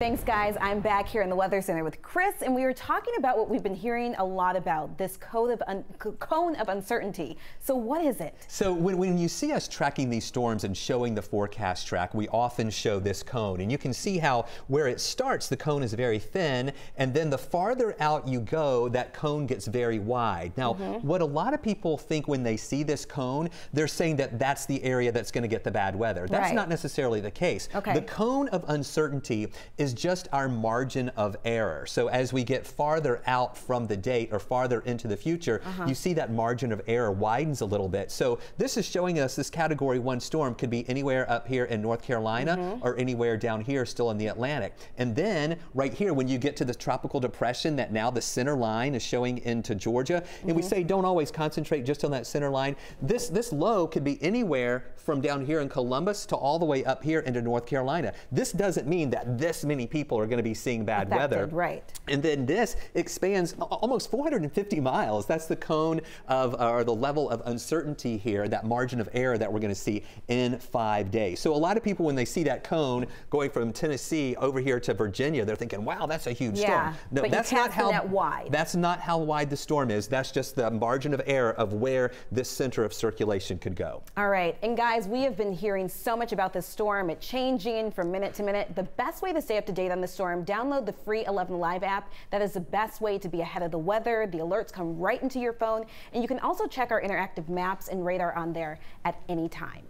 Thanks, guys. I'm back here in the Weather Center with Chris, and we were talking about what we've been hearing a lot about, this cone of uncertainty. So what is it? So when you see us tracking these storms and showing the forecast track, we often show this cone. And you can see how where it starts, the cone is very thin, and then the farther out you go, that cone gets very wide. Now, what a lot of people think when they see this cone, they're saying that that's the area that's going to get the bad weather. That's not necessarily the case. The cone of uncertainty is just our margin of error. So as we get farther out from the date or farther into the future, you see that margin of error widens a little bit. So this is showing us this Category 1 storm could be anywhere up here in North Carolina or anywhere down here still in the Atlantic. And then right here, when you get to the tropical depression that now the center line is showing into Georgia, and we say don't always concentrate just on that center line. This low could be anywhere from down here in Columbus to all the way up here into North Carolina. This doesn't mean that this many people are going to be seeing bad weather. And then this expands almost 450 miles. That's the cone of, or the level of uncertainty here, that margin of error that we're going to see in 5 days. So a lot of people, when they see that cone going from Tennessee over here to Virginia, they're thinking, wow, that's a huge storm. No, but that's not how wide. That's not how wide the storm is. That's just the margin of error of where this center of circulation could go. All right. And guys, we have been hearing so much about this storm. It's changing from minute to minute. The best way to stay up to date on the storm, download the free 11 Live app. That is the best way to be ahead of the weather. The alerts come right into your phone, and you can also check our interactive maps and radar on there at any time.